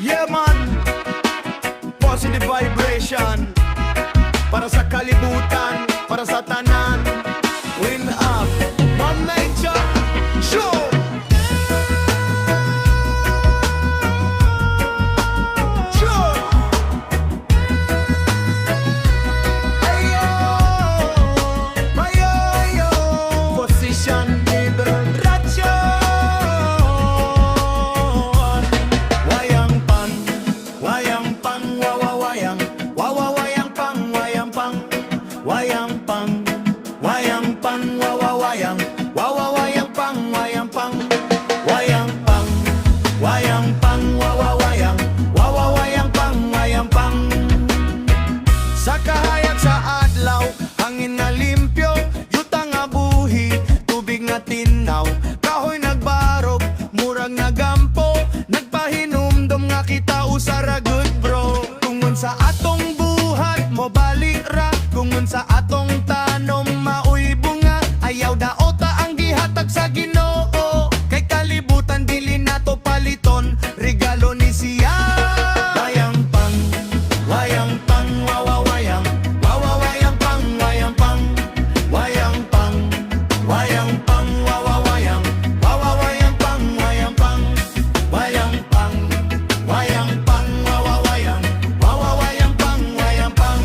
Yeah man, positive vibration para sa kalibutan, para sa tanan. Win up, one nature, show! Wayangpang, Wayangpang, Wawawayanggpang, Wayangpang, Wayangpang, Wayangpang, Wawawayanggpang, Wayangpang. Sa kahayag sa adlaw, hangin nga limpyo, Yuta nga buhi, tubig nga tinaw, Kahoy nagbarog, murag nag-ampo, nagpahinumdom nga kita usara good bro. Tungon sa atong buhat, mobalik ra, tungon sa atong tanom, mao'y bunga, ayaw daota ang gihatag sa Ginoo. Kay kalibutan dili nato paliton, regalo ni siya. Wayangpang, Wayangpang, wawawayang, wawawayanggpang, Wayangpang, Wayangpang, Wayangpang, wawawayang, wawawayanggpang, Wayangpang, Wayangpang, Wayangpang, wawawayang, wawawayanggpang, Wayangpang.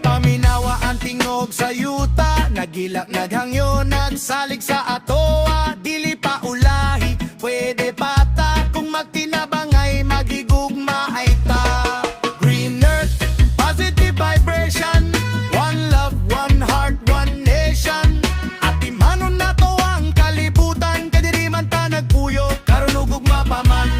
Paminawa ang tingog sa Yuta, nagilak naghangyo, nagsalig sa atoa, dili pa ulahi, pwede pata, kung magtinabangay, magigugma ay ta. Green earth, positive vibration, one love, one heart, one nation. At imanon na to ang kalibutan, kadiri man ta nagpuyo, karon ugugma pa man.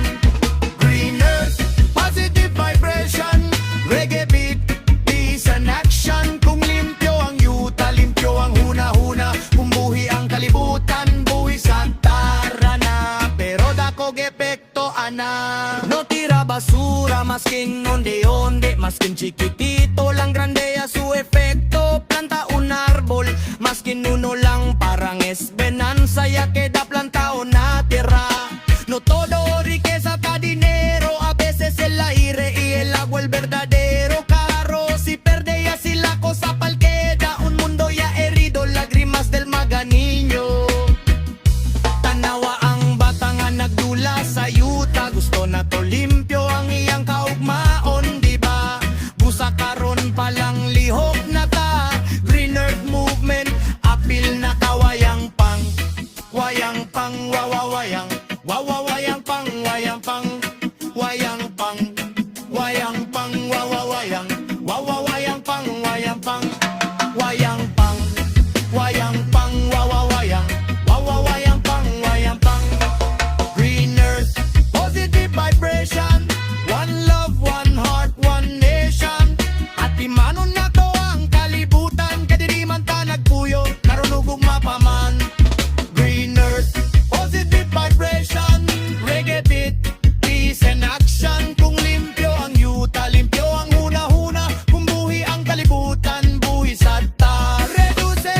Green earth, positive vibration, reggae beat, peace and action. Kung limpyo ang Yuta, limpyo ang huna-huna, kung buhi ang kalibutan, buhi sa tarana. Pero dakog epekto ana, no tira basura, maskin onde-onde, maskin chiquitito lang grande a su efecto. Planta un árbol, maskin uno lang, parang esperanza ya queda plantado na tierra. No todo riqueza ta dinero, a veces el aire y el agua el verdadero carro. Si perde ya si la cosa pal queda, un mundo ya herido, lágrimas del maganiño. Tanawa ang bata nga nagdula sa Yuta, gusto na to limpyo ang iyang kaugmaon, di ba? Busa karon palang lihok na ta, Green Earth Movement, apil na kawayangpang, Wayangpang, wawawayang, wawawayanggpang, Wayangpang, Wayangpang, Wayangpang, wawawayang, wawawayanggpang, Wayangpang, Wayangpang, Wayangpang, wawawayang, wawawayanggpang, Wayangpang. Green earth, positive vibration, one love, one heart, one nation. At imanon na to ang kalibutan, kadiri man ta nagpuyo, karon ugugma pa man. Green earth, positive vibration, reggae beat, peace and action. Kung limpyo ang Yuta, limpyo ang huna-huna, kung buhi ang kalibutan, buhi sa ta. Reduce,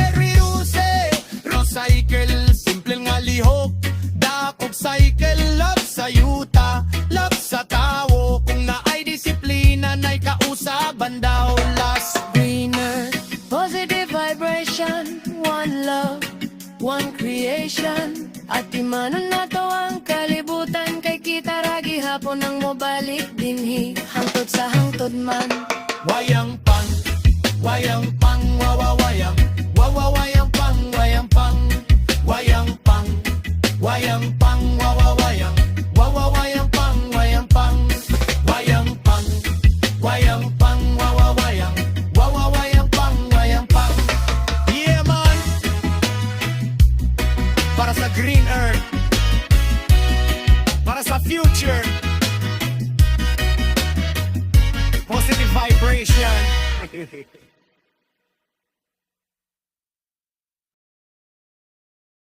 recycle, simple nga lihok, dakog cycle, love sa Yuta, love sa tao. Kung naay disiplina, na'y kausaban daw last. Green earth, positive vibration, one love, one creation. At imanon na to ang kalibutan, kay kita ragi hapon ang mobalik dinhi, hangtod sa hangtod man. Wayangpang, Wayangpang, wawawayang, wawawayanggpang, Wayangpang, Wayangpang, Wayangpang, wawawayang, wawawayanggpang, Wayangpang, Wayangpang, Wayangpang, wawawayang, wawawayanggpang, Wayangpang. Yeah man, para sa Green Earth, para sa future, positive vibration.